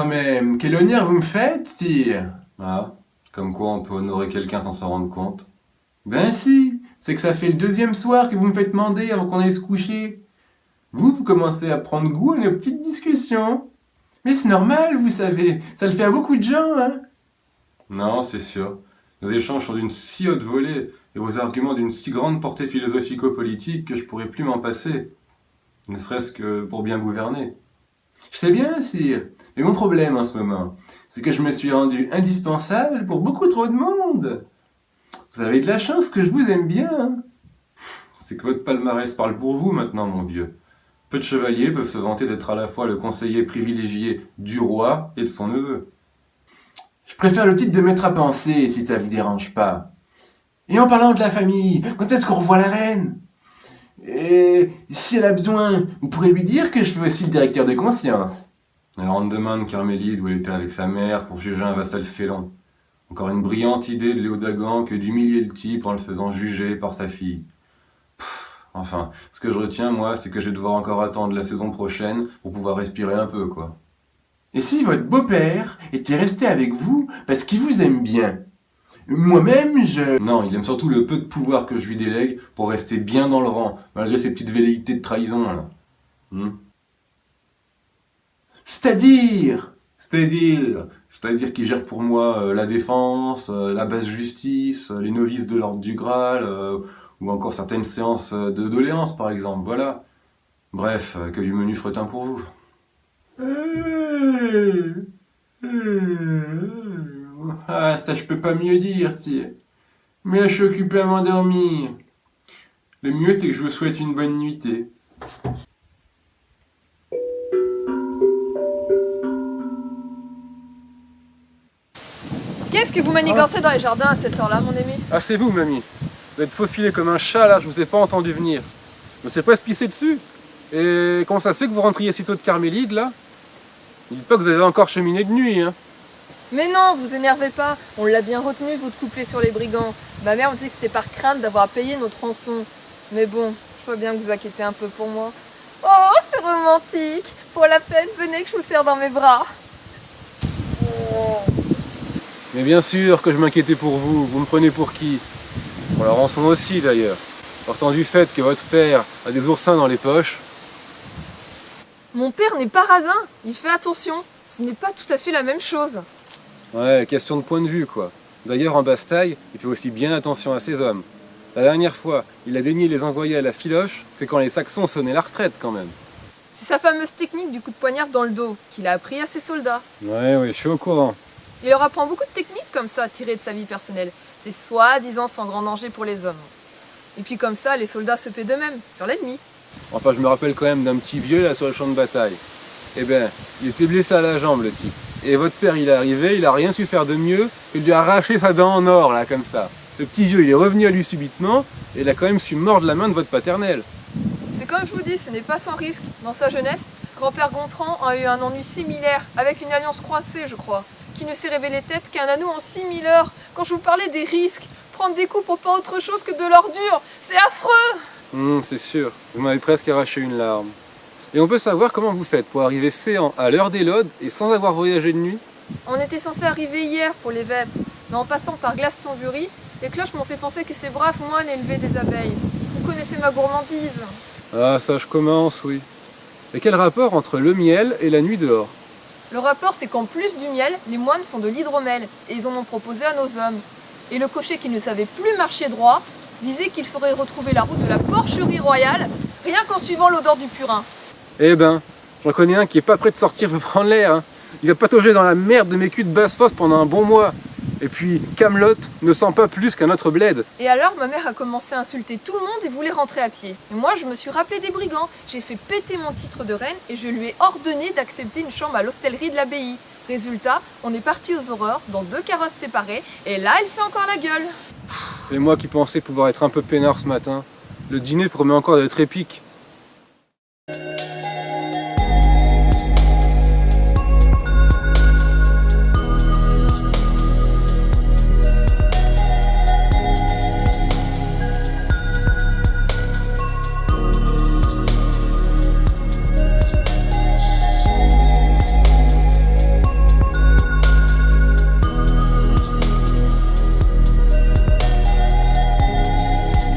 mais quel honneur vous me faites, sire! Ah, comme quoi on peut honorer quelqu'un sans s'en rendre compte. Ben si, c'est que ça fait le deuxième soir que vous me faites demander avant qu'on aille se coucher. Vous commencez à prendre goût à nos petites discussions. Mais c'est normal, vous savez, ça le fait à beaucoup de gens, hein. Non, c'est sûr. Nos échanges sont d'une si haute volée et vos arguments d'une si grande portée philosophico-politique que je pourrais plus m'en passer. Ne serait-ce que pour bien gouverner. Je sais bien, sire, mais mon problème en ce moment, c'est que je me suis rendu indispensable pour beaucoup trop de monde. Vous avez de la chance que je vous aime bien, hein. C'est que votre palmarès parle pour vous maintenant, mon vieux. Peu de chevaliers peuvent se vanter d'être à la fois le conseiller privilégié du roi et de son neveu. Je préfère le titre de maître à penser, si ça vous dérange pas. Et en parlant de la famille, quand est-ce qu'on revoit la reine? Et si elle a besoin, vous pourrez lui dire que je fais aussi le directeur de conscience. Elle rentre demain de Carmélide où elle était avec sa mère pour juger un vassal félon. Encore une brillante idée de Léo Dagan que d'humilier le type en le faisant juger par sa fille. Enfin, ce que je retiens, moi, c'est que je vais devoir encore attendre la saison prochaine pour pouvoir respirer un peu, quoi. Et si votre beau-père était resté avec vous parce qu'il vous aime bien? Moi-même, je... Non, il aime surtout le peu de pouvoir que je lui délègue pour rester bien dans le rang, malgré ses petites velléités de trahison, là. C'est-à-dire... C'est-à-dire qu'il gère pour moi la défense, la basse justice, les novices de l'ordre du Graal, ou encore certaines séances de doléances, par exemple, voilà. Bref, que du menu fretin pour vous. Ah, ça je peux pas mieux dire, sire. Mais là je suis occupé à m'endormir. Le mieux c'est que je vous souhaite une bonne nuitée. Qu'est-ce que vous manigancez dans les jardins à cette heure-là, mon ami? Ah, c'est vous, mamie. Vous êtes faufilé comme un chat, là, je vous ai pas entendu venir. Je me sais pas se pisser dessus. Et comment ça se fait que vous rentriez si tôt de Carmélide, là? Dites pas que vous avez encore cheminé de nuit, hein. Mais non, vous énervez pas. On l'a bien retenu, votre couplet sur les brigands. Ma mère me disait que c'était par crainte d'avoir à payer notre rançon. Mais bon, je vois bien que vous inquiétez un peu pour moi. Oh, c'est romantique. Pour la peine, venez que je vous serre dans mes bras. Mais bien sûr que je m'inquiétais pour vous. Vous me prenez pour qui? Pour la rançon aussi, d'ailleurs. Partant du fait que votre père a des oursins dans les poches. Mon père n'est pas radin. Il fait attention. Ce n'est pas tout à fait la même chose. Ouais, question de point de vue, quoi. D'ailleurs, en Basse-Taille, il fait aussi bien attention à ses hommes. La dernière fois, il a daigné les envoyer à la filoche que quand les Saxons sonnaient la retraite, quand même. C'est sa fameuse technique du coup de poignard dans le dos qu'il a appris à ses soldats. Ouais, je suis au courant. Il leur apprend beaucoup de techniques comme ça, tirées de sa vie personnelle. C'est soi-disant sans grand danger pour les hommes. Et puis comme ça, les soldats se paient d'eux-mêmes, sur l'ennemi. Enfin, je me rappelle quand même d'un petit vieux, là, sur le champ de bataille. Eh ben, il était blessé à la jambe, le type. Et votre père, il est arrivé, il a rien su faire de mieux que de lui arracher sa dent en or, là, comme ça. Le petit vieux, il est revenu à lui subitement, et il a quand même su mordre la main de votre paternel. C'est comme je vous dis, ce n'est pas sans risque. Dans sa jeunesse, grand-père Gontran a eu un ennui similaire, avec une alliance croisée, je crois, qui ne s'est révélé tête qu'un anneau en 6000 heures. Quand je vous parlais des risques, prendre des coups pour pas autre chose que de l'ordure, c'est affreux! C'est sûr, vous m'avez presque arraché une larme. Et on peut savoir comment vous faites pour arriver séant à l'heure des Lodes et sans avoir voyagé de nuit? On était censé arriver hier pour les vêpres, mais en passant par Glastonbury, les cloches m'ont fait penser que ces braves moines élevaient des abeilles. Vous connaissez ma gourmandise. Ah, ça je commence, oui. Et quel rapport entre le miel et la nuit dehors? Le rapport, c'est qu'en plus du miel, les moines font de l'hydromel, et ils en ont proposé à nos hommes. Et le cocher qui ne savait plus marcher droit disait qu'il saurait retrouver la route de la porcherie royale, rien qu'en suivant l'odeur du purin. Eh ben, j'en connais un qui est pas prêt de sortir pour prendre l'air, hein. Il va patauger dans la merde de mes culs de basse-fosse pendant un bon mois. Et puis, Camelot ne sent pas plus qu'un autre bled. Et alors, ma mère a commencé à insulter tout le monde et voulait rentrer à pied. Et moi, je me suis rappelé des brigands. J'ai fait péter mon titre de reine et je lui ai ordonné d'accepter une chambre à l'hostellerie de l'abbaye. Résultat, on est parti aux horreurs dans 2 carrosses séparées et là, elle fait encore la gueule. Et moi qui pensais pouvoir être un peu peinard ce matin, le dîner promet encore d'être épique.